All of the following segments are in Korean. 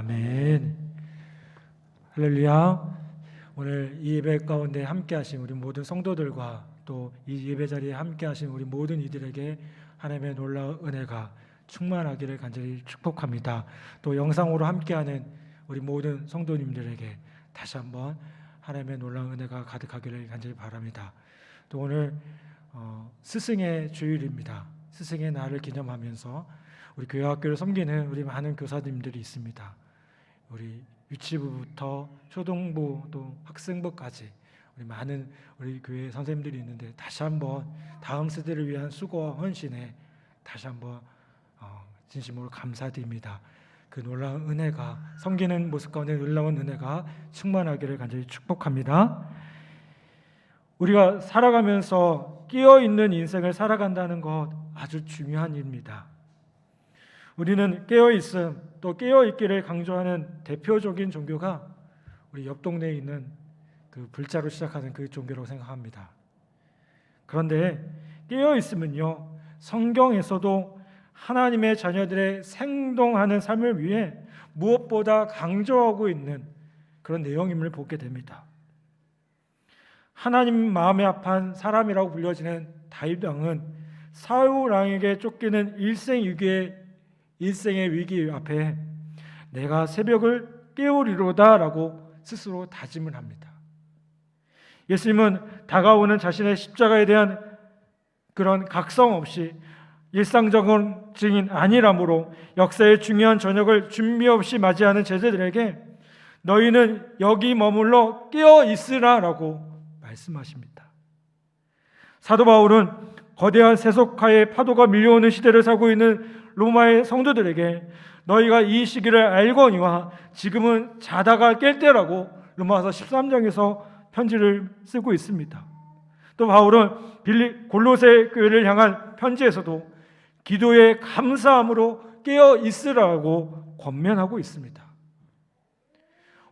아멘. 할렐루야. 오늘 이 예배 가운데 함께 하신 우리 모든 성도들과 또 이 예배 자리에 함께 하신 우리 모든 이들에게 하나님의 놀라운 은혜가 충만하기를 간절히 축복합니다. 또 영상으로 함께하는 우리 모든 성도님들에게 다시 한번 하나님의 놀라운 은혜가 가득하기를 간절히 바랍니다. 또 오늘 스승의 주일입니다. 스승의 날을 기념하면서 우리 교회 학교를 섬기는 우리 많은 교사님들이 있습니다. 우리 유치부부터 초등부 또 학생부까지 우리 많은 우리 교회 선생님들이 있는데 다시 한번 다음 세대를 위한 수고와 헌신에 다시 한번 진심으로 감사드립니다. 그 놀라운 은혜가 섬기는 모습 가운데 놀라운 은혜가 충만하기를 간절히 축복합니다. 우리가 살아가면서 깨어있는 인생을 살아간다는 것 아주 중요한 일입니다. 우리는 깨어있음 또 깨어있기를 강조하는 대표적인 종교가 우리 옆 동네에 있는 그 불자로 시작하는 그 종교라고 생각합니다. 그런데 깨어있음은요, 성경에서도 하나님의 자녀들의 생동하는 삶을 위해 무엇보다 강조하고 있는 그런 내용임을 보게 됩니다. 하나님 마음에 합한 사람이라고 불려지는 다윗 왕은 사울 왕에게 쫓기는 일생의 위기 앞에 내가 새벽을 깨우리로다 라고 스스로 다짐을 합니다. 예수님은 다가오는 자신의 십자가에 대한 그런 각성 없이 일상적인 증인 아니라므로 역사의 중요한 저녁을 준비 없이 맞이하는 제자들에게 너희는 여기 머물러 깨어 있으라 라고 말씀하십니다. 사도 바울은 거대한 세속화의 파도가 밀려오는 시대를 살고 있는 로마의 성도들에게 너희가 이 시기를 알거니와 지금은 자다가 깰 때라고 로마서 13장에서 편지를 쓰고 있습니다. 또 바울은 골로새 교회를 향한 편지에서도 기도에 감사함으로 깨어 있으라고 권면하고 있습니다.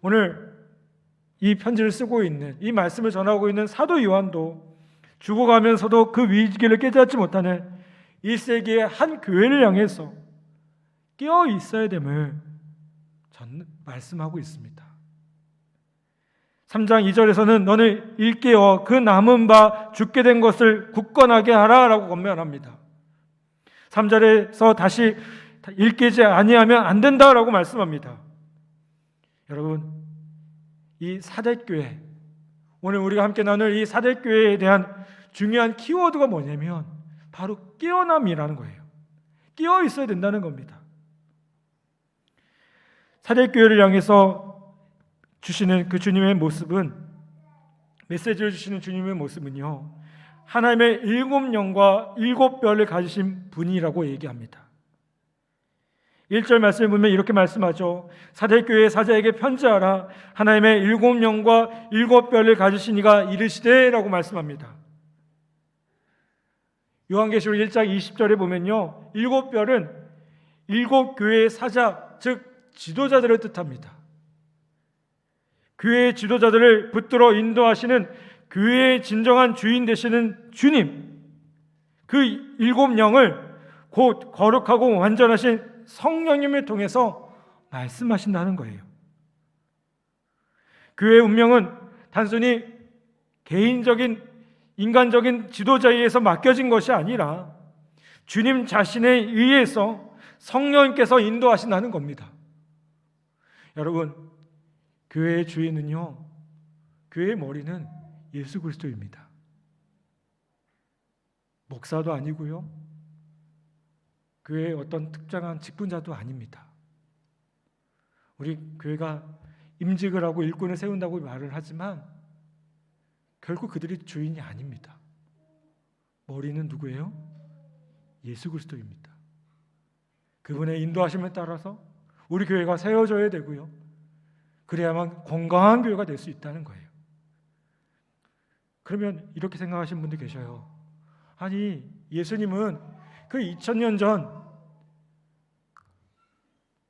오늘 이 편지를 쓰고 있는, 이 말씀을 전하고 있는 사도 요한도 죽어가면서도 그 위기를 깨닫지 못하는 1세기의 한 교회를 향해서 깨어 있어야 됨을 말씀하고 있습니다. 3장 2절에서는 너는 일깨어 그 남은 바 죽게 된 것을 굳건하게 하라 라고 권면합니다. 3절에서 다시 일깨지 아니하면 안 된다라고 말씀합니다. 여러분, 이 사대교회, 오늘 우리가 함께 나눌 이 사대교회에 대한 중요한 키워드가 뭐냐면 바로 깨어남이라는 거예요. 깨어 있어야 된다는 겁니다. 사대교회를 향해서 주시는 그 주님의 모습은, 메시지를 주시는 주님의 모습은요, 하나님의 7영과 7뼈를 가지신 분이라고 얘기합니다. 1절 말씀을 보면 이렇게 말씀하죠. 사대교회 사자에게 편지하라. 하나님의 7영과 7뼈를 가지신 이가 이르시되 라고 말씀합니다. 요한계시록 1장 20절에 보면요, 7뼈는 7교회의 사자, 즉 지도자들을 뜻합니다. 교회의 지도자들을 붙들어 인도하시는 교회의 진정한 주인 되시는 주님, 그 7영을 곧 거룩하고 완전하신 성령님을 통해서 말씀하신다는 거예요. 교회의 운명은 단순히 개인적인 인간적인 지도자에 의해서 맡겨진 것이 아니라 주님 자신에 의해서 성령님께서 인도하신다는 겁니다. 여러분, 교회의 주인은요, 교회의 머리는 예수 그리스도입니다. 목사도 아니고요, 교회의 어떤 특정한 직분자도 아닙니다. 우리 교회가 임직을 하고 일꾼을 세운다고 말을 하지만 결국 그들이 주인이 아닙니다. 머리는 누구예요? 예수 그리스도입니다. 그분의 인도하심에 따라서 우리 교회가 세워져야 되고요, 그래야만 건강한 교회가 될 수 있다는 거예요. 그러면 이렇게 생각하시는 분들 계셔요. 아니, 예수님은 그 2000년 전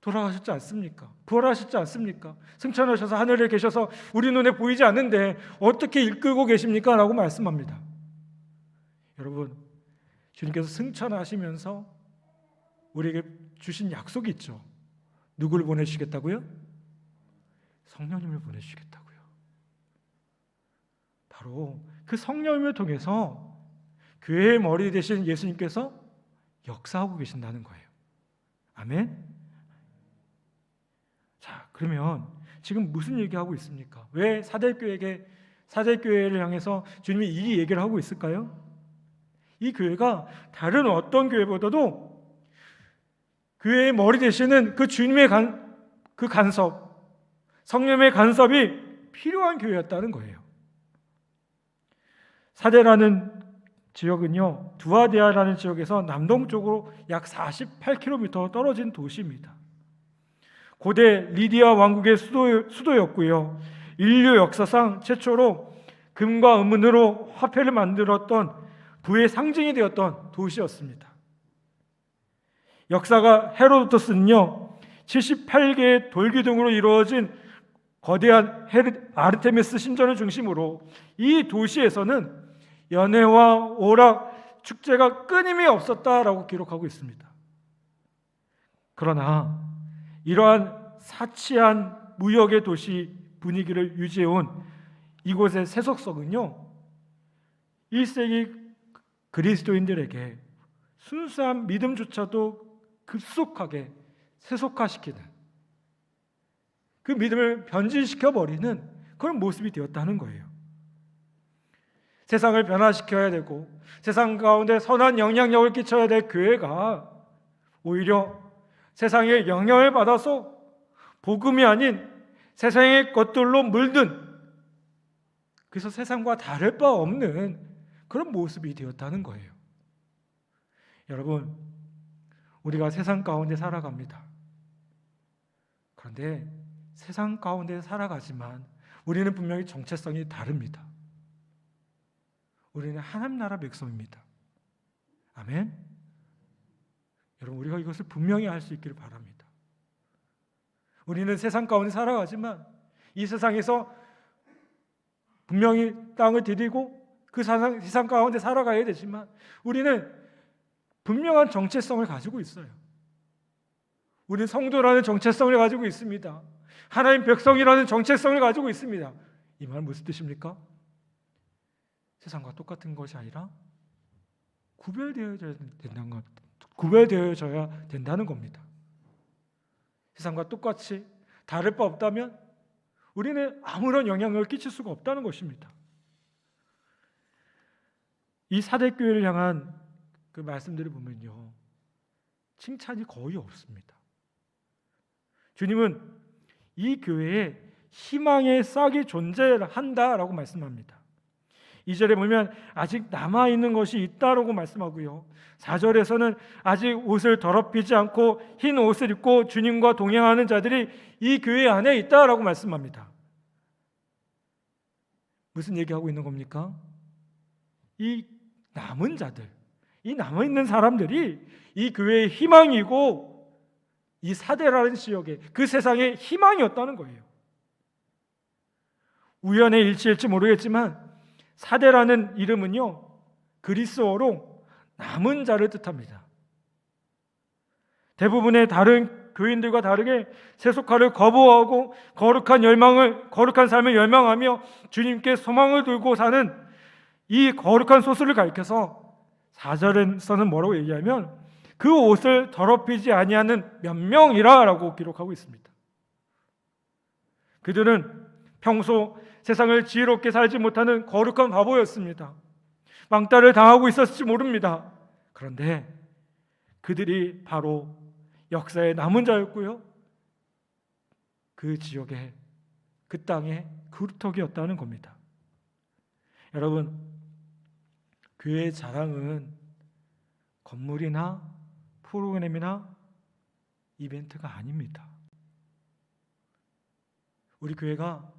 돌아가셨지 않습니까? 부활하셨지 않습니까? 승천하셔서 하늘에 계셔서 우리 눈에 보이지 않는데 어떻게 이끌고 계십니까? 라고 말씀합니다. 여러분, 주님께서 승천하시면서 우리에게 주신 약속이 있죠. 누구를 보내주시겠다고요? 성령님을 보내주시겠다고요. 바로 그 성령님을 통해서 교회의 머리 되신 예수님께서 역사하고 계신다는 거예요. 아멘? 자, 그러면 지금 무슨 얘기하고 있습니까? 왜 사대교회를 향해서 주님이 이 얘기를 하고 있을까요? 이 교회가 다른 어떤 교회보다도 교회의 머리 되시는 그 주님의 그 간섭, 성령의 간섭이 필요한 교회였다는 거예요. 사대라는 지역은요, 두아디아라는 지역에서 남동쪽으로 약 48km 떨어진 도시입니다. 고대 리디아 왕국의 수도였고요. 인류 역사상 최초로 금과 은으로 화폐를 만들었던 부의 상징이 되었던 도시였습니다. 역사가 헤로도토스는요, 78개의 돌기둥으로 이루어진 거대한 아르테미스 신전을 중심으로 이 도시에서는 연회와 오락, 축제가 끊임이 없었다라고 기록하고 있습니다. 그러나 이러한 사치한 무역의 도시 분위기를 유지해온 이곳의 세속성은요, 1세기 그리스도인들에게 순수한 믿음조차도 급속하게 세속화시키는, 그 믿음을 변질시켜버리는 그런 모습이 되었다는 거예요. 세상을 변화시켜야 되고 세상 가운데 선한 영향력을 끼쳐야 될 교회가 오히려 세상에 영향을 받아서 복음이 아닌 세상의 것들로 물든, 그래서 세상과 다를 바 없는 그런 모습이 되었다는 거예요. 여러분, 우리가 세상 가운데 살아갑니다. 그런데 세상 가운데 살아가지만 우리는 분명히 정체성이 다릅니다. 우리는 하나님 나라 백성입니다. 아멘? 여러분, 우리가 이것을 분명히 알 수 있기를 바랍니다. 우리는 세상 가운데 살아가지만 이 세상에서 분명히 땅을 디디고 그 세상 가운데 살아가야 되지만 우리는 분명한 정체성을 가지고 있어요. 우리는 성도라는 정체성을 가지고 있습니다. 하나님 백성이라는 정체성을 가지고 있습니다. 이 말 무슨 뜻입니까? 세상과 똑같은 것이 아니라 구별되어져야 된다는 겁니다. 세상과 똑같이 다를 바 없다면 우리는 아무런 영향을 끼칠 수가 없다는 것입니다. 이 사대교회를 향한 그 말씀들을 보면요, 칭찬이 거의 없습니다. 주님은 이 교회에 희망의 싹이 존재한다라고 말씀합니다. 2절에 보면 아직 남아있는 것이 있다라고 말씀하고요, 4절에서는 아직 옷을 더럽히지 않고 흰 옷을 입고 주님과 동행하는 자들이 이 교회 안에 있다라고 말씀합니다. 무슨 얘기하고 있는 겁니까? 이 남은 자들, 이 남아있는 사람들이 이 교회의 희망이고 이 사대라는 지역에 그 세상의 희망이었다는 거예요. 우연의 일치일지 모르겠지만 사대라는 이름은요, 그리스어로 남은 자를 뜻합니다. 대부분의 다른 교인들과 다르게 세속화를 거부하고 거룩한 삶을 열망하며 주님께 소망을 두고 사는 이 거룩한 소수를 가리켜서 4절에서는 뭐라고 얘기하면 그 옷을 더럽히지 아니하는 몇 명이라고 기록하고 있습니다. 그들은 평소 세상을 지혜롭게 살지 못하는 거룩한 바보였습니다. 왕따를 당하고 있었을지 모릅니다. 그런데 그들이 바로 역사의 남은 자였고요, 그 지역에, 그 땅의 그루터기였다는 겁니다. 여러분, 교회의 자랑은 건물이나 프로그램이나 이벤트가 아닙니다. 우리 교회가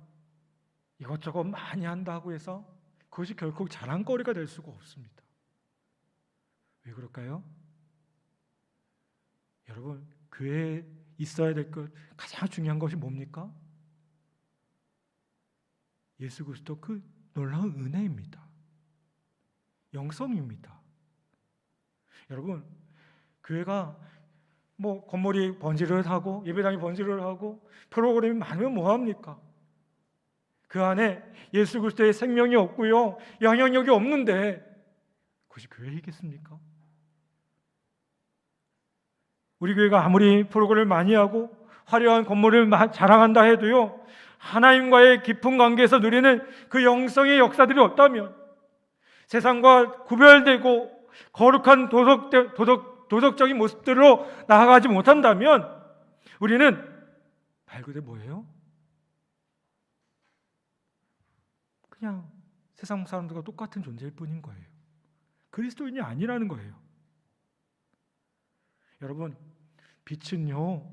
이것저것 많이 한다고 해서 그것이 결코 자랑거리가 될 수가 없습니다. 왜 그럴까요? 여러분, 교회에 있어야 될 것 가장 중요한 것이 뭡니까? 예수 그리스도 그 놀라운 은혜입니다. 영성입니다. 여러분, 교회가 뭐 건물이 번지르르하고 예배당이 번지르르하고 프로그램이 많으면 뭐합니까? 그 안에 예수 그리스도의 생명이 없고요, 영향력이 없는데 그것이 교회이겠습니까? 우리 교회가 아무리 프로그램을 많이 하고 화려한 건물을 자랑한다 해도요, 하나님과의 깊은 관계에서 누리는 그 영성의 역사들이 없다면, 세상과 구별되고 거룩한 도덕적인 모습들로 나아가지 못한다면 우리는 말 그대로 뭐예요? 그냥 세상 사람들과 똑같은 존재일 뿐인 거예요. 그리스도인이 아니라는 거예요. 여러분, 빛은요,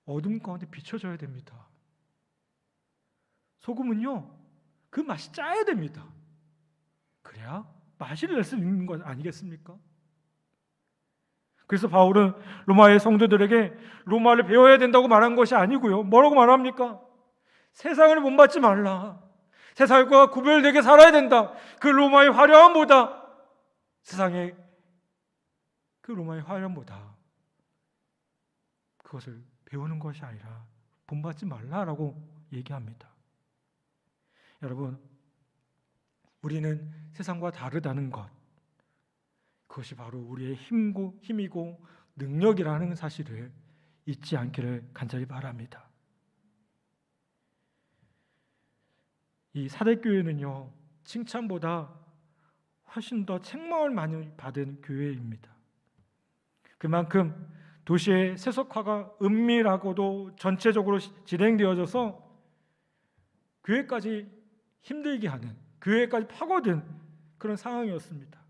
어둠 가운데 비춰져야 됩니다. 소금은요, 그 맛이 짜야 됩니다. 그래야 맛을 낼 수 있는 것 아니겠습니까? 그래서 바울은 로마의 성도들에게 로마를 배워야 된다고 말한 것이 아니고요, 뭐라고 말합니까? 세상을 본받지 말라, 세상과 구별되게 살아야 된다. 그 로마의 화려함보다, 세상의 그 로마의 화려함보다 그것을 배우는 것이 아니라 본받지 말라라고 얘기합니다. 여러분, 우리는 세상과 다르다는 것, 그것이 바로 우리의 힘이고 능력이라는 사실을 잊지 않기를 간절히 바랍니다. 이 사대교회는요, 칭찬보다 훨씬 더 책망을 많이 받은 교회입니다. 그만큼 도시의 세속화가 은밀하고도 전체적으로 진행되어져서 교회까지 힘들게 하는, 교회까지 파고든 그런 상황이었습니다.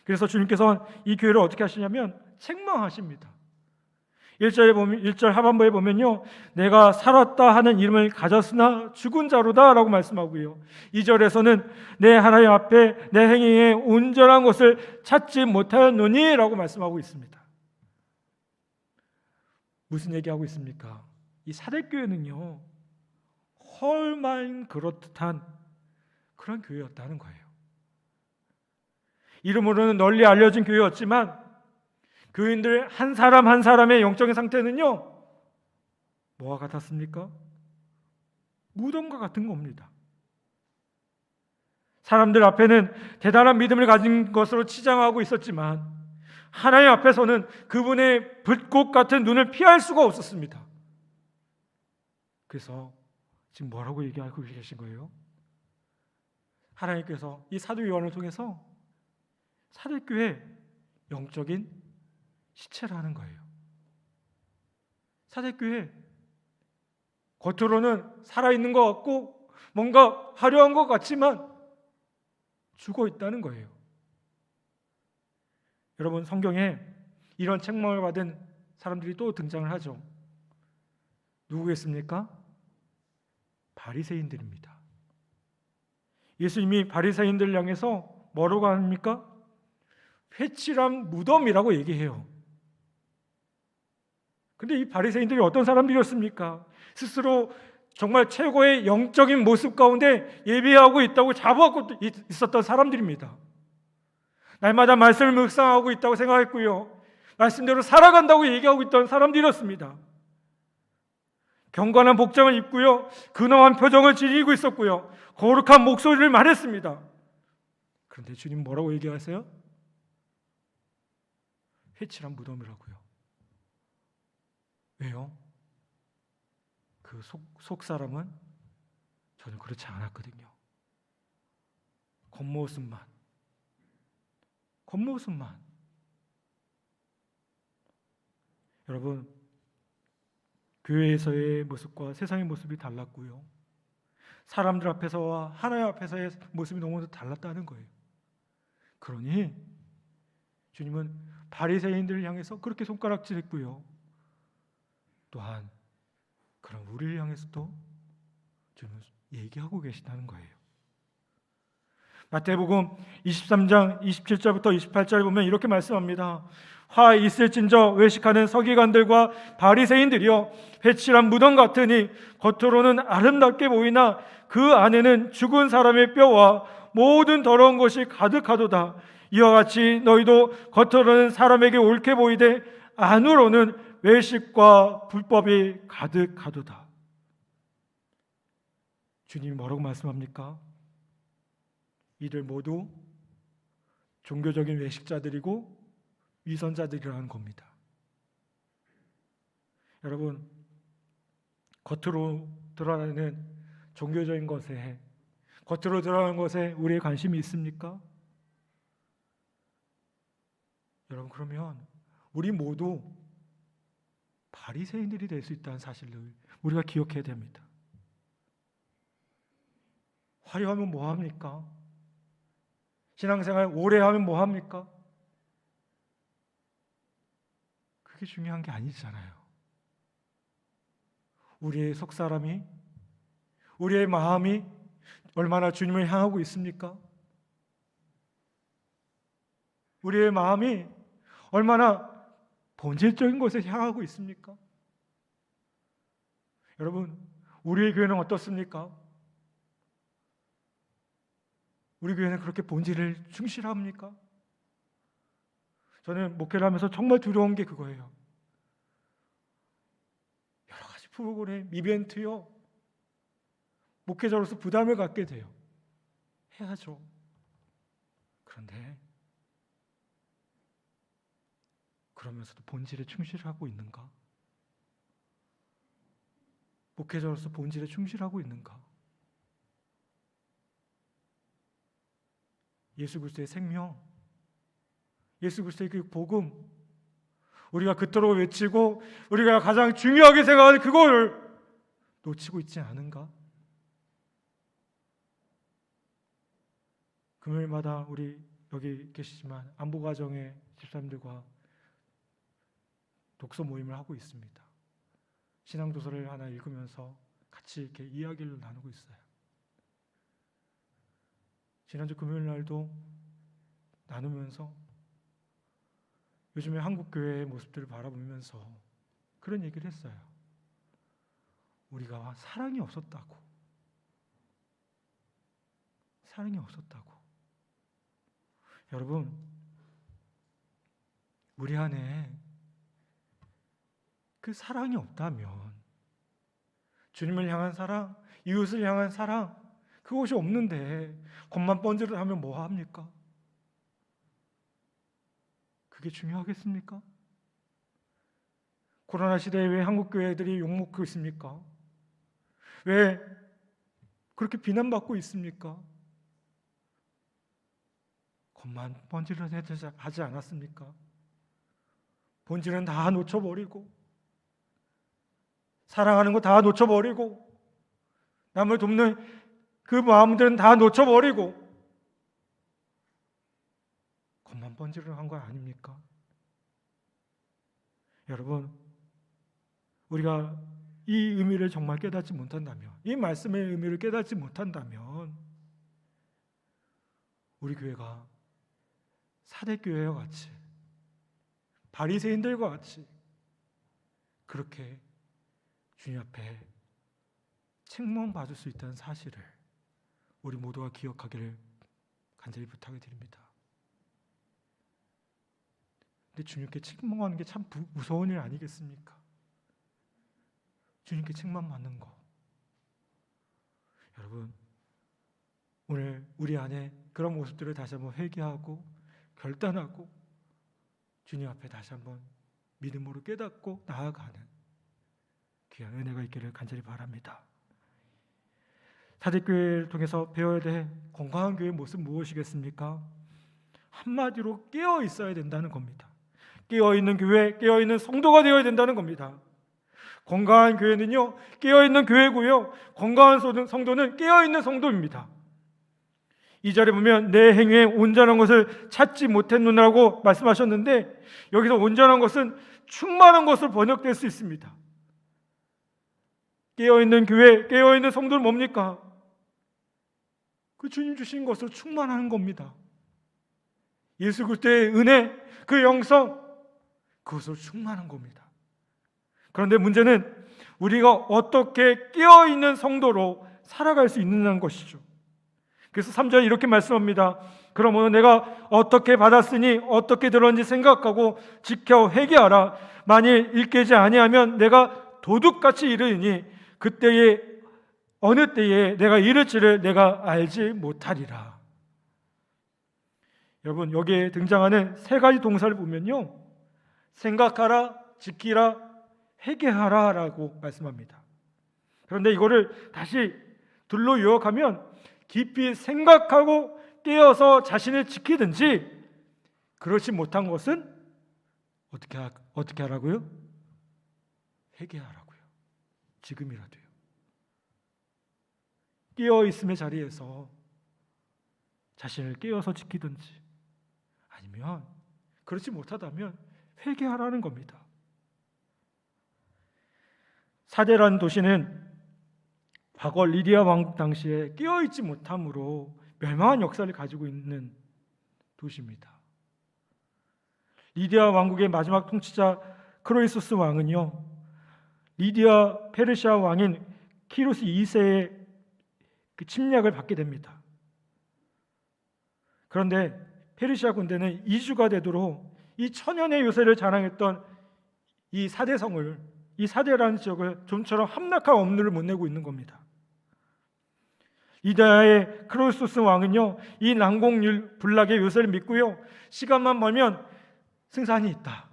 그래서 주님께서는 이 교회를 어떻게 하시냐면 책망하십니다. 1절 하반부에 보면요, 내가 살았다 하는 이름을 가졌으나 죽은 자로다 라고 말씀하고요, 2절에서는 내 하나님 앞에 내 행위에 온전한 것을 찾지 못하였노니 라고 말씀하고 있습니다. 무슨 얘기하고 있습니까? 이 사대교회는요, 헐만 그렇듯한 그런 교회였다는 거예요. 이름으로는 널리 알려진 교회였지만 교인들 한 사람 한 사람의 영적인 상태는요, 뭐와 같았습니까? 무덤과 같은 겁니다. 사람들 앞에는 대단한 믿음을 가진 것으로 치장하고 있었지만 하나님 앞에서는 그분의 불꽃 같은 눈을 피할 수가 없었습니다. 그래서 지금 뭐라고 얘기하고 계신 거예요? 하나님께서 이 사도 요한을 통해서 사대교회 영적인 시체라는 거예요. 사대교회 겉으로는 살아있는 것 같고 뭔가 화려한 것 같지만 죽어 있다는 거예요. 여러분, 성경에 이런 책망을 받은 사람들이 또 등장을 하죠. 누구겠습니까? 바리새인들입니다. 예수님이 바리새인들을 향해서 뭐라고 합니까? 회칠한 무덤이라고 얘기해요. 근데 이 바리새인들이 어떤 사람들이었습니까? 스스로 정말 최고의 영적인 모습 가운데 예배하고 있다고 자부하고 있었던 사람들입니다. 날마다 말씀을 묵상하고 있다고 생각했고요, 말씀대로 살아간다고 얘기하고 있던 사람들이었습니다. 경건한 복장을 입고요, 근엄한 표정을 지니고 있었고요, 거룩한 목소리를 말했습니다. 그런데 주님 뭐라고 얘기하세요? 회칠한 무덤이라고요. 왜요? 그 속 사람은 저는 그렇지 않았거든요. 겉모습만. 여러분, 교회에서의 모습과 세상의 모습이 달랐고요, 사람들 앞에서와 하나님 앞에서의 모습이 너무 달랐다는 거예요. 그러니 주님은 바리새인들을 향해서 그렇게 손가락질했고요, 또한 그런 우리를 향해서도 주님은 얘기하고 계시다는 거예요. 마태복음 23장 27절부터 28절에 보면 이렇게 말씀합니다. 화 있을진저 외식하는 서기관들과 바리새인들이여, 회칠한 무덤 같으니 겉으로는 아름답게 보이나 그 안에는 죽은 사람의 뼈와 모든 더러운 것이 가득하도다. 이와 같이 너희도 겉으로는 사람에게 옳게 보이되 안으로는 외식과 불법이 가득하도다. 주님이 뭐라고 말씀합니까? 이들 모두 종교적인 외식자들이고 위선자들이라는 겁니다. 여러분, 겉으로 드러나는 종교적인 것에, 겉으로 드러나는 것에 우리의 관심이 있습니까? 여러분, 그러면 우리 모두 바리새인들이 될 수 있다는 사실을 우리가 기억해야 됩니다. 화려하면 뭐합니까? 신앙생활 오래 하면 뭐합니까? 그게 중요한 게 아니잖아요. 우리의 속사람이, 우리의 마음이 얼마나 주님을 향하고 있습니까? 우리의 마음이 얼마나 본질적인 것에 향하고 있습니까? 여러분, 우리의 교회는 어떻습니까? 우리 교회는 그렇게 본질을 충실합니까? 저는 목회를 하면서 정말 두려운 게 그거예요. 여러 가지 프로그램, 이벤트요, 목회자로서 부담을 갖게 돼요. 해야죠. 그런데 그러면서도 본질에 충실하고 있는가? 목회자로서 본질에 충실하고 있는가? 예수 그리스도의 생명, 예수 그리스도의 그 복음, 우리가 그토록 외치고 우리가 가장 중요하게 생각하는 그걸 놓치고 있지 않은가? 금요일마다 우리 여기 계시지만 안보가정의 집사님들과 독서 모임을 하고 있습니다. 신앙도서를 하나 읽으면서 같이 이렇게 이야기를 나누고 있어요. 지난주 금요일 날도 나누면서 요즘에 한국 교회의 모습들을 바라보면서 그런 얘기를 했어요. 우리가 사랑이 없었다고. 사랑이 없었다고. 여러분, 우리 안에 그 사랑이 없다면, 주님을 향한 사랑, 이웃을 향한 사랑, 그것이 없는데 겉만 번지르르 하면 뭐 합니까? 그게 중요하겠습니까? 코로나 시대에 왜 한국 교회들이 욕먹고 있습니까? 왜 그렇게 비난받고 있습니까? 겉만 번지르르 하지 않았습니까? 본질은 다 놓쳐버리고, 사랑하는 거 다 놓쳐버리고, 남을 돕는 그 마음들은 다 놓쳐버리고 겉만 번지르르 한 거 아닙니까? 여러분, 우리가 이 의미를 정말 깨닫지 못한다면, 이 말씀의 의미를 깨닫지 못한다면 우리 교회가 사대교회와 같이, 바리새인들과 같이 그렇게 주님 앞에 책망받을 수 있다는 사실을 우리 모두가 기억하기를 간절히 부탁을 드립니다. 근데 주님께 책망하는 게 참 무서운 일 아니겠습니까? 주님께 책망받는 거. 여러분, 오늘 우리 안에 그런 모습들을 다시 한번 회개하고 결단하고 주님 앞에 다시 한번 믿음으로 깨닫고 나아가는 귀한 은혜가 있기를 간절히 바랍니다. 사대교회를 통해서 배워야 될 건강한 교회의 모습 무엇이겠습니까? 한마디로 깨어 있어야 된다는 겁니다. 깨어있는 교회, 깨어있는 성도가 되어야 된다는 겁니다. 건강한 교회는요, 깨어있는 교회고요, 건강한 성도는 깨어있는 성도입니다. 2절에 보면 내 행위에 온전한 것을 찾지 못했느라고 말씀하셨는데, 여기서 온전한 것은 충만한 것으로 번역될 수 있습니다. 깨어있는 교회, 깨어있는 성도는 뭡니까? 그 주님 주신 것으로 충만하는 겁니다. 예수 그리스도의 은혜, 그 영성, 그것으로 충만한 겁니다. 그런데 문제는 우리가 어떻게 깨어있는 성도로 살아갈 수 있느냐는 것이죠. 그래서 3절에 이렇게 말씀합니다. 그러므로 내가 어떻게 받았으니 어떻게 들었는지 생각하고 지켜 회개하라. 만일 일깨지 아니하면 내가 도둑같이 이르니 그때에 어느 때에 내가 이를지를 내가 알지 못하리라. 여러분, 여기에 등장하는 세 가지 동사를 보면요, 생각하라, 지키라, 회개하라 라고 말씀합니다. 그런데 이거를 다시 둘로 요약하면 깊이 생각하고 깨어서 자신을 지키든지, 그렇지 못한 것은 어떻게 하라고요? 회개하라고요. 지금이라도요. 깨어있음의 자리에서 자신을 깨어서 지키든지, 아니면 그렇지 못하다면 회개하라는 겁니다. 사데라는 도시는 과거 리디아 왕국 당시에 깨어있지 못함으로 멸망한 역사를 가지고 있는 도시입니다. 리디아 왕국의 마지막 통치자 크로이소스 왕은요, 리디아 페르시아 왕인 키루스 2세의 그 침략을 받게 됩니다. 그런데 페르시아 군대는 2주가 되도록 이 천연의 요새를 자랑했던 이 사대성을, 이 사대라는 지역을 좀처럼 함락할 업무를 못 내고 있는 겁니다. 리디아의 크로이소스 왕은요, 이 난공불 불락의 요새를 믿고요, 시간만 벌면 승산이 있다,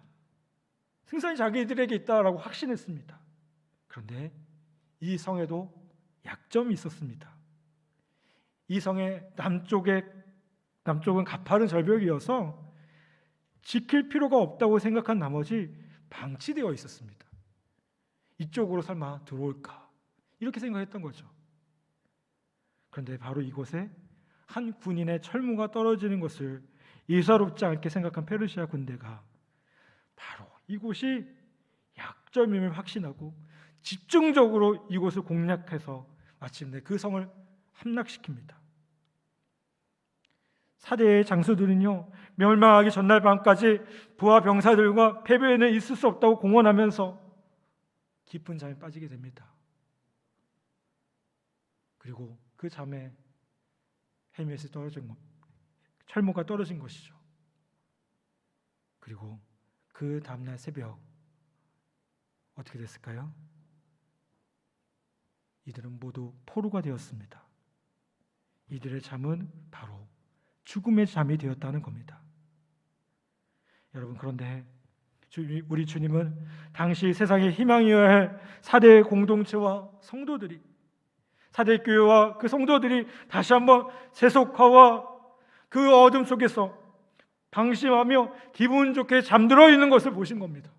승산이 자기들에게 있다라고 확신했습니다. 그런데 이 성에도 약점이 있었습니다. 이 성의 남쪽은 가파른 절벽이어서 지킬 필요가 없다고 생각한 나머지 방치되어 있었습니다. 이쪽으로 설마 들어올까, 이렇게 생각했던 거죠. 그런데 바로 이곳에 한 군인의 철무가 떨어지는 것을 예사롭지 않게 생각한 페르시아 군대가 바로 이곳이 약점임을 확신하고 집중적으로 이곳을 공략해서 마침내 그 성을 함락시킵니다. 사대의 장수들은요, 멸망하기 전날 밤까지 부하 병사들과 패배에는 있을 수 없다고 공언하면서 깊은 잠에 빠지게 됩니다. 그리고 그 잠에 헬멧이 떨어진 것, 철모가 떨어진 것이죠. 그리고 그 다음날 새벽 어떻게 됐을까요? 이들은 모두 포로가 되었습니다. 이들의 잠은 바로 죽음의 잠이 되었다는 겁니다. 여러분, 그런데 우리 주님은 당시 세상의 희망이어야 할 사대 공동체와 성도들이, 사대 교회와 그 성도들이 다시 한번 세속화와 그 어둠 속에서 방심하며 기분 좋게 잠들어 있는 것을 보신 겁니다.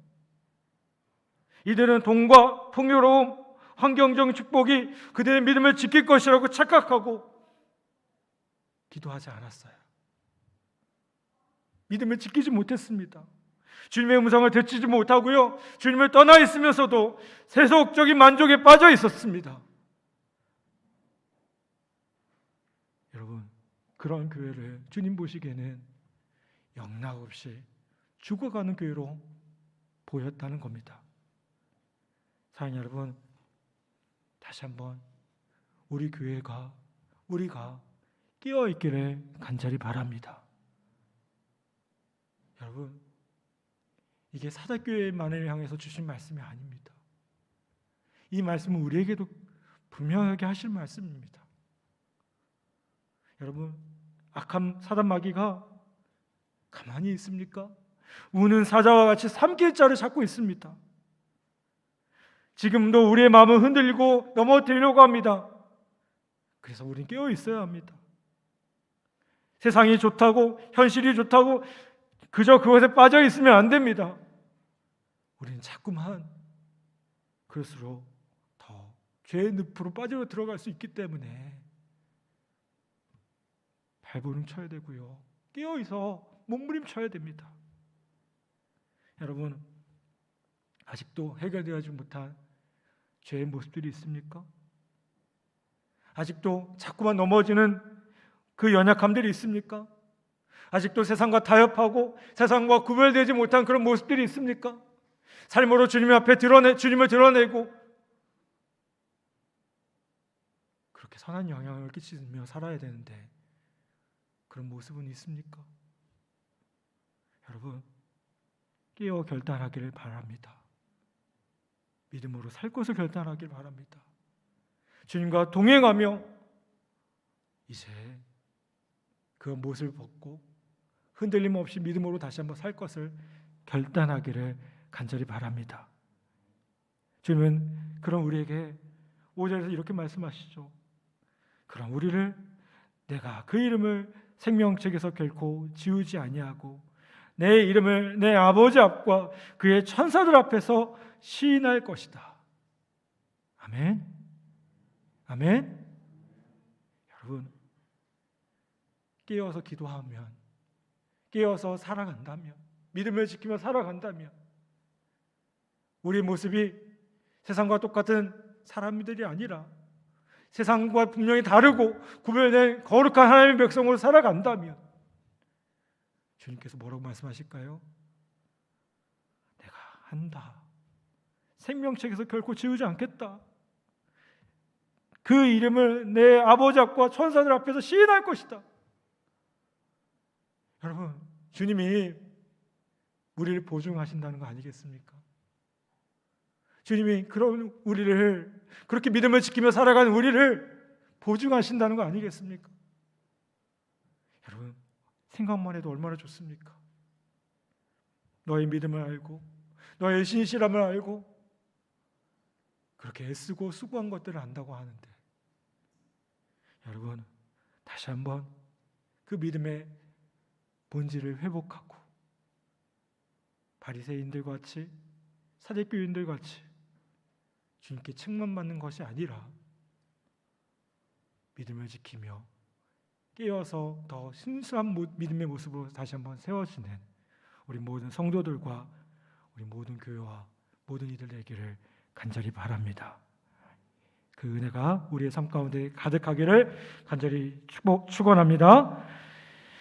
이들은 돈과 풍요로움, 환경적 축복이 그들의 믿음을 지킬 것이라고 착각하고 기도하지 않았어요. 믿음을 지키지 못했습니다. 주님의 음성을 듣지 못하고요, 주님을 떠나 있으면서도 세속적인 만족에 빠져 있었습니다. 여러분, 그런 교회를 주님 보시기에는 영락없이 죽어가는 교회로 보였다는 겁니다. 사랑하는 여러분, 다시 한번 우리 교회가, 우리가 깨어있기를 간절히 바랍니다. 여러분, 이게 사대교회만을 향해서 주신 말씀이 아닙니다. 이 말씀은 우리에게도 분명하게 하실 말씀입니다. 여러분, 악한 사단 마귀가 가만히 있습니까? 우는 사자와 같이 삼킬 자를 찾고 있습니다. 지금도 우리의 마음을 흔들고 넘어뜨리려고 합니다. 그래서 우리는 깨어 있어야 합니다. 세상이 좋다고, 현실이 좋다고 그저 그것에 빠져 있으면 안 됩니다. 우리는 자꾸만 그럴수록 더 죄의 늪으로 빠져 들어갈 수 있기 때문에 발버둥 쳐야 되고요, 깨어 있어 몸부림쳐야 됩니다. 여러분, 아직도 해결되지 못한 죄의 모습들이 있습니까? 아직도 자꾸만 넘어지는 그 연약함들이 있습니까? 아직도 세상과 타협하고 세상과 구별되지 못한 그런 모습들이 있습니까? 삶으로 주님 앞에 주님을 드러내고 그렇게 선한 영향을 끼치며 살아야 되는데 그런 모습은 있습니까? 여러분, 깨어 결단하기를 바랍니다. 믿음으로 살 것을 결단하길 바랍니다. 주님과 동행하며 이제 그 못을 벗고 흔들림 없이 믿음으로 다시 한번 살 것을 결단하기를 간절히 바랍니다. 주님은 그런 우리에게 5절에서 이렇게 말씀하시죠. 그럼 우리를 내가 그 이름을 생명책에서 결코 지우지 아니하고 내 이름을 내 아버지 앞과 그의 천사들 앞에서 시인할 것이다. 아멘. 아멘. 여러분, 깨어서 기도하면, 깨어서 살아간다면, 믿음을 지키며 살아간다면 우리 모습이 세상과 똑같은 사람들이 아니라 세상과 분명히 다르고 구별된 거룩한 하나님의 백성으로 살아간다면 주님께서 뭐라고 말씀하실까요? 내가 한다. 생명책에서 결코 지우지 않겠다. 그 이름을 내 아버지 앞과 천사들 앞에서 시인할 것이다. 여러분, 주님이 우리를 보증하신다는 거 아니겠습니까? 주님이 그런 우리를, 그렇게 믿음을 지키며 살아가는 우리를 보증하신다는 거 아니겠습니까? 여러분, 생각만 해도 얼마나 좋습니까? 너의 믿음을 알고 너의 신실함을 알고 그렇게 애쓰고 수고한 것들을 안다고 하는데, 여러분, 다시 한번 그 믿음의 본질을 회복하고 바리새인들 같이, 사두개인들 같이 주님께 책망받는 것이 아니라 믿음을 지키며 깨어서 더 순수한 믿음의 모습으로 다시 한번 세워지는 우리 모든 성도들과 우리 모든 교회와 모든 이들 되기를 간절히 바랍니다. 그 은혜가 우리의 삶 가운데 가득하기를 간절히 축원합니다.